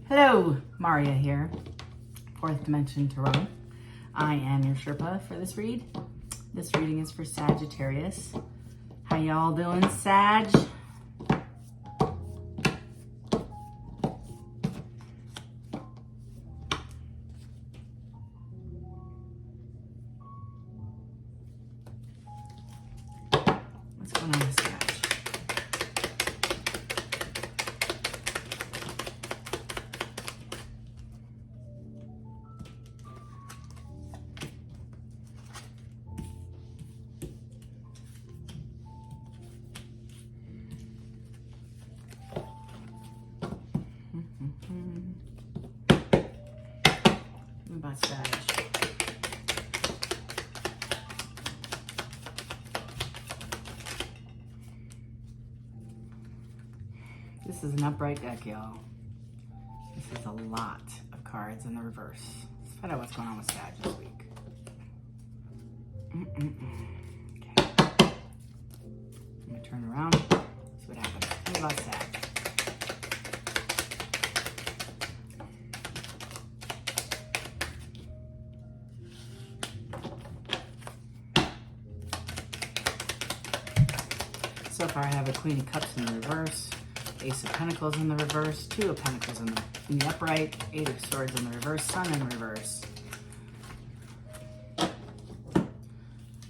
Hello, Maria here, Fourth Dimension Tarot. I am your Sherpa for this read. This reading is for Sagittarius. How y'all doing, Sag? What's going on with Sag? What about Sag? This is an upright deck, y'all. This is a lot of cards in the reverse. Let's find out what's going on with Sag this week. Okay. I'm gonna turn around, see what happens. What about Sag? So far I have a Queen of Cups in the reverse, Ace of Pentacles in the reverse, Two of Pentacles in the upright, Eight of Swords in the reverse, Sun in reverse,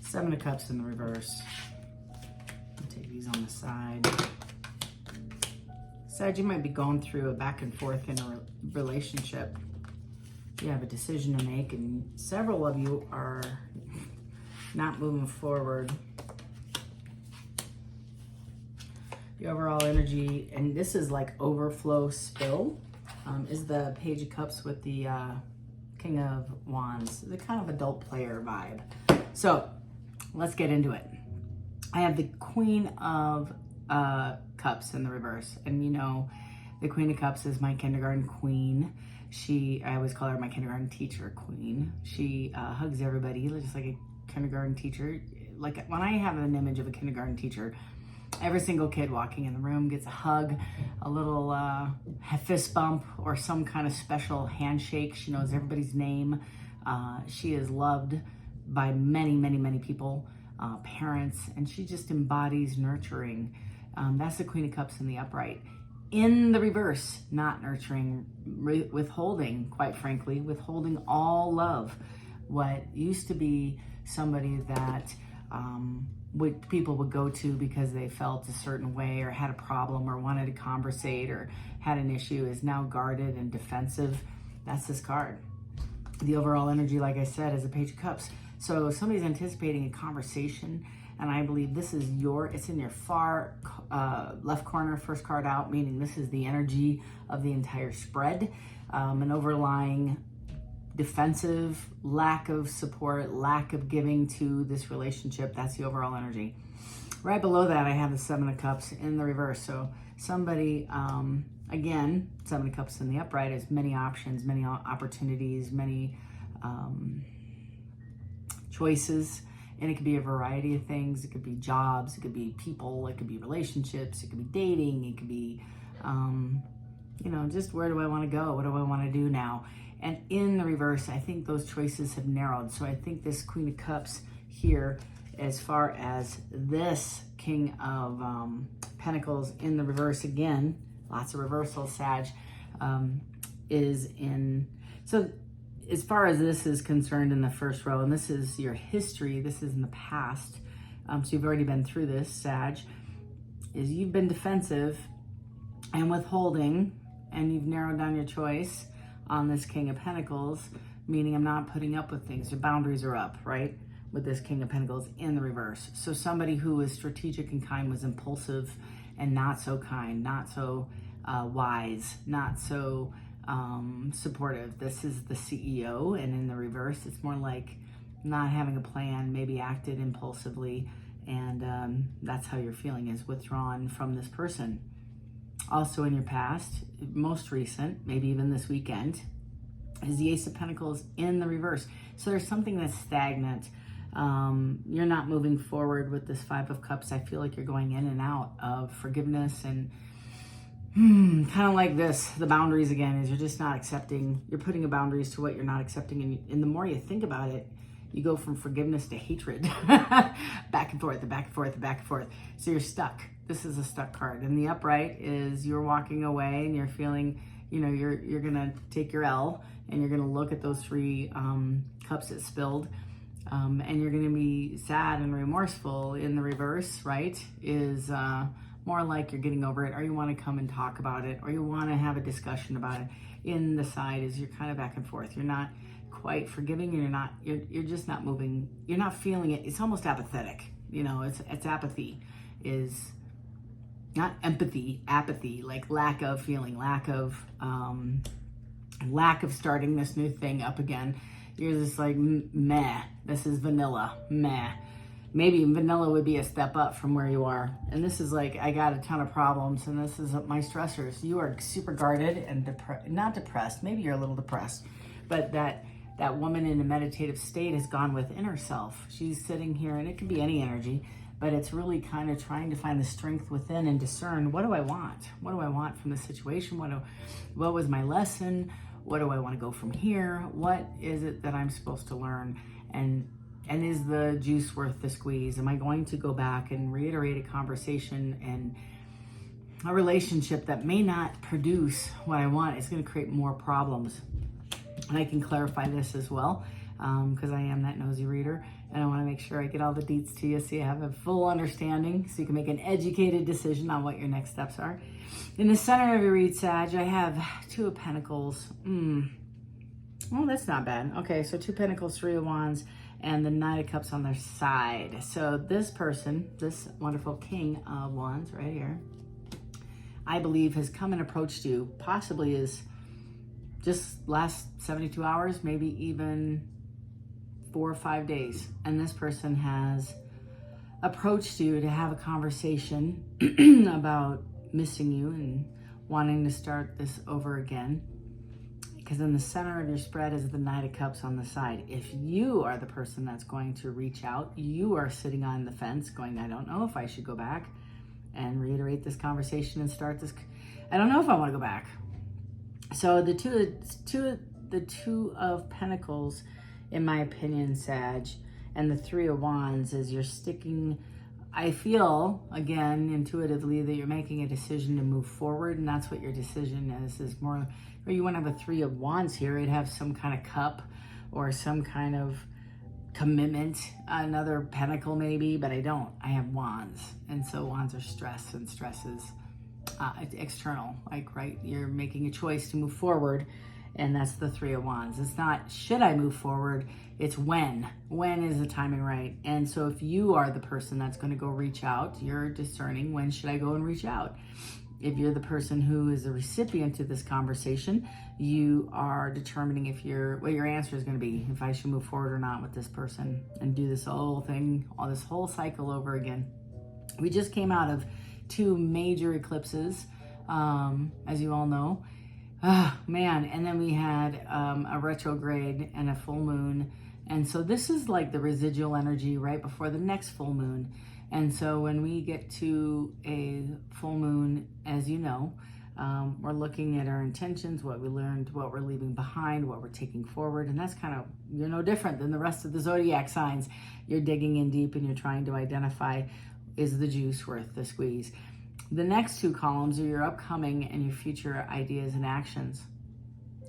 Seven of Cups in the reverse. I'll take these on the side. Sag, you might be going through a back and forth in a relationship. You have a decision to make and several of you are not moving forward. The overall energy, and this is like overflow spill, is the Page of Cups with the King of Wands. The kind of adult player vibe. So let's get into it. I have the Queen of Cups in the reverse, and you know the Queen of Cups is my kindergarten queen. I always call her my kindergarten teacher queen. She hugs everybody just like a kindergarten teacher. Like when I have an image of a kindergarten teacher, every single kid walking in the room gets a hug, a little fist bump, or some kind of special handshake. She knows everybody's name. She is loved by many, many, many people, parents, and she just embodies nurturing. That's the Queen of Cups in the upright. In the reverse, not nurturing, withholding, quite frankly, withholding all love. What used to be somebody that people would go to because they felt a certain way or had a problem or wanted to conversate or had an issue is now guarded and defensive. That's this card. The overall energy, like I said, is a Page of Cups. So somebody's anticipating a conversation, and I believe this is it's in your far left corner, first card out, meaning this is the energy of the entire spread, an overlying defensive, lack of support, lack of giving to this relationship. That's the overall energy. Right below that, I have the Seven of Cups in the reverse. So somebody, again, Seven of Cups in the upright is many options, many opportunities, many choices. And it could be a variety of things. It could be jobs, it could be people, it could be relationships, it could be dating, it could be, just where do I want to go? What do I want to do now? And in the reverse, I think those choices have narrowed. So I think this Queen of Cups here, as far as this King of Pentacles in the reverse, again, lots of reversals, Sag, is in. So as far as this is concerned in the first row, and this is your history, this is in the past. So you've already been through this, Sag, is you've been defensive and withholding, and you've narrowed down your choice on this King of Pentacles, meaning I'm not putting up with things. Your boundaries are up, right? With this King of Pentacles in the reverse. So somebody who is strategic and kind was impulsive and not so kind, not so wise, not so supportive. This is the CEO, and in the reverse, it's more like not having a plan, maybe acted impulsively, and that's how you're feeling, is withdrawn from this person. Also in your past, most recent, maybe even this weekend, is the Ace of Pentacles in the reverse. So there's something that's stagnant. You're not moving forward with this Five of Cups. I feel like you're going in and out of forgiveness and kind of like this, the boundaries again, is you're just not accepting, you're putting a boundaries to what you're not accepting. And the more you think about it, you go from forgiveness to hatred, back and forth, back and forth, back and forth. So you're stuck. This is a stuck card. And the upright is you're walking away and you're feeling, you know, you're going to take your L and you're going to look at those 3 cups that spilled. And you're going to be sad and remorseful. In the reverse, right, is more like you're getting over it, or you want to come and talk about it, or you want to have a discussion about it. In the side is you're kind of back and forth. You're not quite forgiving, and you're just not moving. You're not feeling it. It's almost apathetic. You know, it's apathy, is not empathy, apathy, like lack of feeling, lack of starting this new thing up again. You're just like, meh, this is vanilla, meh. Maybe vanilla would be a step up from where you are. And this is like, I got a ton of problems, and this is my stressors. You are super guarded and not depressed. Maybe you're a little depressed, but that woman in a meditative state has gone within herself. She's sitting here, and it can be any energy, but it's really kind of trying to find the strength within and discern, what do I want? What do I want from this situation? What was my lesson? What do I want to go from here? What is it that I'm supposed to learn? And is the juice worth the squeeze? Am I going to go back and reiterate a conversation and a relationship that may not produce what I want? It's going to create more problems. And I can clarify this as well, because I am that nosy reader, and I want to make sure I get all the deets to you so you have a full understanding, so you can make an educated decision on what your next steps are. In the center of your read, Sag, I have 2 of Pentacles. Well, that's not bad. Okay, so 2 Pentacles, 3 of Wands, and the Knight of Cups on their side. So this person, this wonderful King of Wands right here, I believe has come and approached you, possibly is just last 72 hours, maybe even 4 or 5 days. And this person has approached you to have a conversation about missing you and wanting to start this over again. Because in the center of your spread is the Knight of Cups on the side. If you are the person that's going to reach out, you are sitting on the fence going, I don't know if I should go back and reiterate this conversation and start this. I don't know if I want to go back. So the two of Pentacles, in my opinion, Sag, and the 3 of Wands is you're sticking. I feel, again, intuitively, that you're making a decision to move forward, and that's what your decision is more, or you want to have a 3 of Wands here. It'd have some kind of cup or some kind of commitment, another pentacle maybe, but I don't. I have Wands, and so Wands are stress, and stress is external, like, right, you're making a choice to move forward, and that's the 3 of Wands. It's not, should I move forward? It's when is the timing right? And so if you are the person that's going to go reach out, you're discerning, when should I go and reach out? If you're the person who is the recipient to this conversation, you are determining what your answer is going to be, if I should move forward or not with this person and do this whole thing, all this whole cycle over again. We just came out of 2 major eclipses, as you all know. Man, and then we had a retrograde and a full moon. And so this is like the residual energy right before the next full moon. And so when we get to a full moon, as you know, we're looking at our intentions, what we learned, what we're leaving behind, what we're taking forward. And that's kind of, you're no different than the rest of the zodiac signs. You're digging in deep and you're trying to identify, is the juice worth the squeeze? The next 2 columns are your upcoming and your future ideas and actions.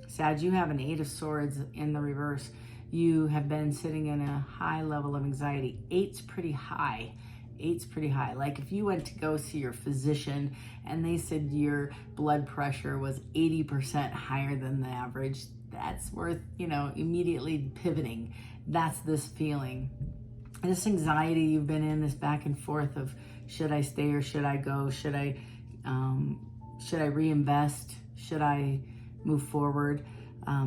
Sag, you have an 8 of Swords in the reverse. You have been sitting in a high level of anxiety. 8's pretty high. 8's pretty high. Like if you went to go see your physician and they said your blood pressure was 80% higher than the average, that's worth, immediately pivoting. That's this feeling. This anxiety you've been in, this back and forth of, should I stay or should I go? Should I reinvest? Should I move forward?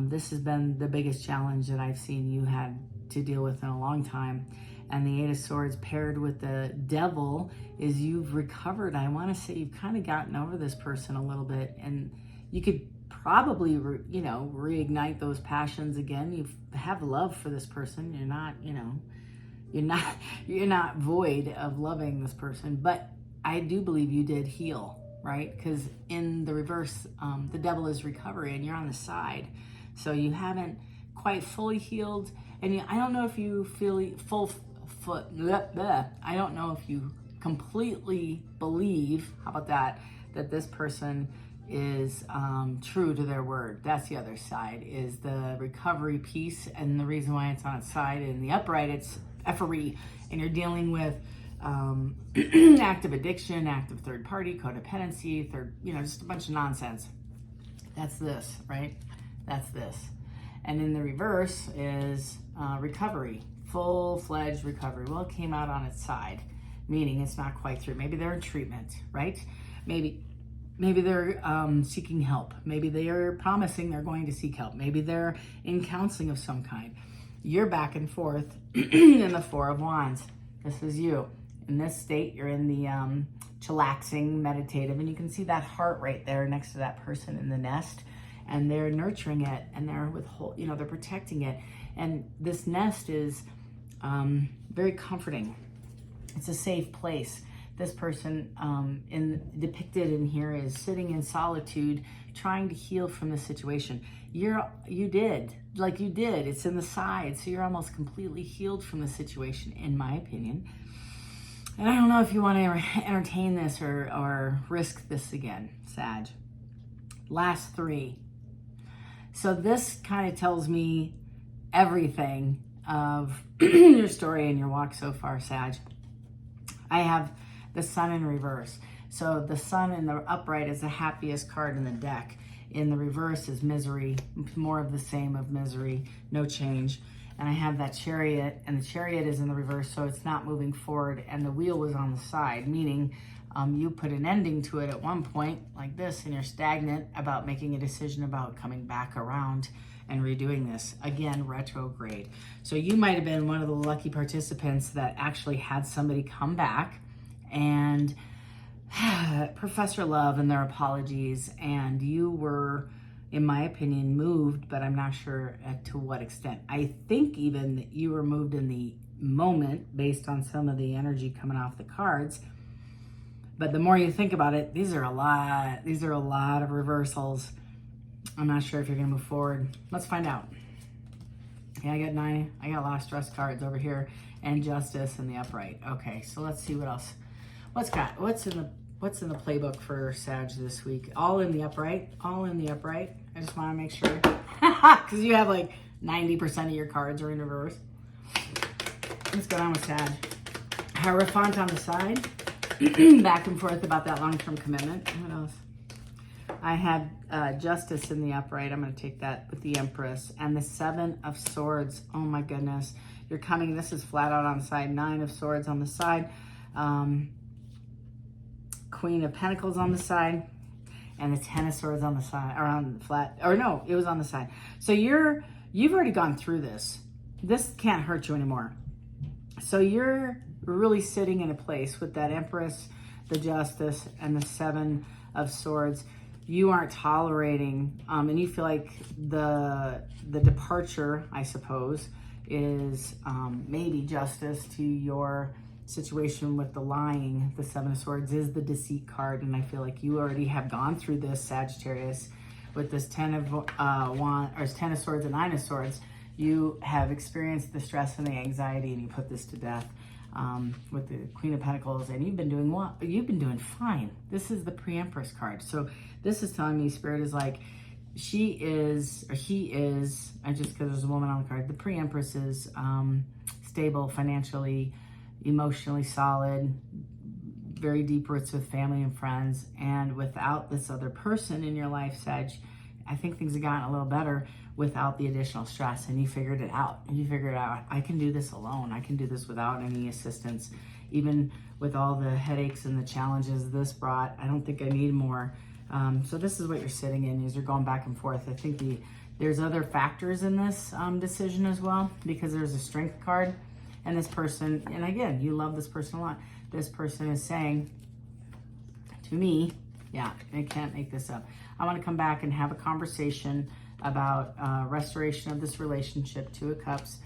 This has been the biggest challenge that I've seen you had to deal with in a long time. And the 8 of Swords paired with the Devil is you've recovered. I want to say you've kind of gotten over this person a little bit, and you could probably, reignite those passions again. You have love for this person. You're not, you're not void of loving this person, but I do believe you did heal. right? Because in the reverse, the devil is recovery and you're on the side. So you haven't quite fully healed. And I don't know if you feel I don't know if you completely believe, how about that this person is true to their word. That's the other side, is the recovery piece. And the reason why it's on its side in the upright, it's effery, and you're dealing with active addiction, active third party, codependency, just a bunch of nonsense. That's this, right? That's this. And in the reverse is recovery, full-fledged recovery. Well, it came out on its side, meaning it's not quite through. Maybe they're in treatment, right? Maybe they're seeking help. Maybe they are promising they're going to seek help. Maybe they're in counseling of some kind. You're back and forth in the Four of Wands. This is you. In this state, you're in the chillaxing, meditative, and you can see that heart right there next to that person in the nest, and they're nurturing it, and they're they're protecting it. And this nest is very comforting. It's a safe place. This person depicted in here is sitting in solitude, trying to heal from the situation. You did. It's in the side, so you're almost completely healed from the situation, in my opinion. And I don't know if you want to entertain this or risk this again, Sag. Last three. So this kind of tells me everything of your story and your walk so far, Sag. I have the Sun in reverse. So the Sun in the upright is the happiest card in the deck. In the reverse is misery, more of the same of misery, no change. And I have that Chariot, and the Chariot is in the reverse, so it's not moving forward, and the wheel was on the side, meaning you put an ending to it at one point, like this, and you're stagnant about making a decision about coming back around and redoing this. Again, retrograde. So you might have been one of the lucky participants that actually had somebody come back and professor love and their apologies, and you were, in my opinion, moved, but I'm not sure to what extent. I think even that you were moved in the moment based on some of the energy coming off the cards. But the more you think about it, these are a lot of reversals. I'm not sure if you're gonna move forward. Let's find out. Yeah, I got 9. I got a lot of stress cards over here, and Justice in the upright. Okay, so let's see what else. What's in the playbook for Sag this week? All in the upright. All in the upright. I just want to make sure, because you have like 90% of your cards are in reverse. What's going on with Sag? Hierophant on the side. Back and forth about that long-term commitment. What else? I had Justice in the upright. I'm going to take that with the Empress. And the 7 of Swords. Oh my goodness. You're coming. This is flat out on the side. 9 of Swords on the side. Queen of Pentacles on the side. And the 10 of Swords on the side. Or on the flat. Or no, it was on the side. So you've already gone through this. This can't hurt you anymore. So you're really sitting in a place with that Empress, the Justice, and the 7 of Swords. You aren't tolerating, and you feel like the departure, I suppose, is maybe Justice to your situation with the lying. The 7 of Swords is the deceit card, and I feel like you already have gone through this, Sagittarius, with this 10 of Swords and 9 of Swords. You have experienced the stress and the anxiety, and you put this to death with the Queen of Pentacles, and you've been doing what? You've been doing fine. This is the Pre-Empress card. So this is telling me Spirit is like, she is, or he is, just because there's a woman on the card, the Pre-Empress is stable financially, emotionally solid, very deep roots with family and friends, and without this other person in your life, Sag, I think things have gotten a little better without the additional stress, and you figured it out. I can do this alone. I can do this without any assistance. Even with all the headaches and the challenges this brought, I don't think I need more. So this is what you're sitting in, is you're going back and forth. I think there's other factors in this decision as well, because there's a Strength card, and this person, and again, you love this person a lot. This person is saying to me, yeah, I can't make this up. I want to come back and have a conversation about restoration of this relationship. 2 of Cups.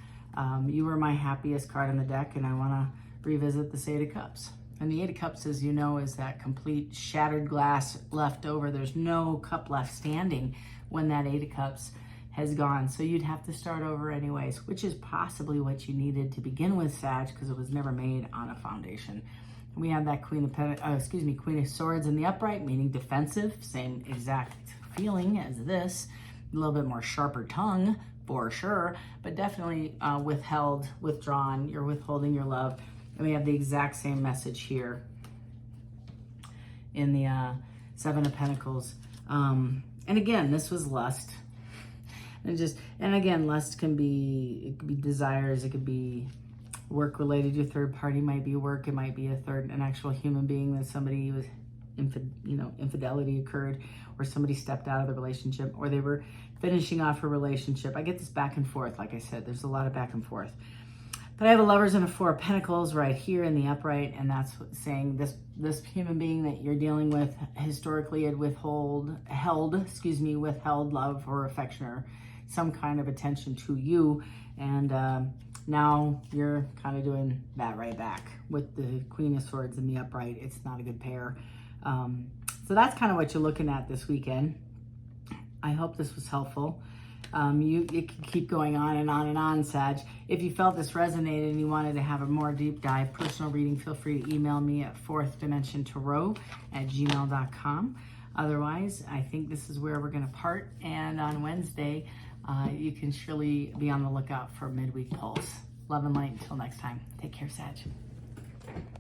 You were my happiest card in the deck, and I want to revisit the 8 of Cups. And the Eight of Cups, as you know, is that complete shattered glass left over. There's no cup left standing when that Eight of Cups has gone. So you'd have to start over anyways, which is possibly what you needed to begin with, Sag, because it was never made on a foundation. We have that Queen of Swords in the upright, meaning defensive. Same exact feeling as this. A little bit more sharper tongue, for sure, but definitely withheld, withdrawn. You're withholding your love. And we have the exact same message here in the Seven of Pentacles. And again, this was lust. And again, lust can be, it could be desires, it could be work related. Your third party might be work, it might be an actual human being that somebody was, infidelity occurred, or somebody stepped out of the relationship, or they were finishing off a relationship. I get this back and forth, like I said, there's a lot of back and forth. But I have a Lovers and a Four of Pentacles right here in the upright, and that's saying this human being that you're dealing with historically had withheld love or affection or some kind of attention to you, and now you're kind of doing that right back with the Queen of Swords in the upright. It's not a good pair. So that's kind of what you're looking at this weekend. I hope this was helpful. It can keep going on and on and on, Sag. If you felt this resonated and you wanted to have a more deep dive personal reading, feel free to email me at fourthdimensiontarot@gmail.com. Otherwise, I think this is where we're going to part. And on Wednesday, you can surely be on the lookout for midweek pulse. Love and light. Until next time. Take care, Sag.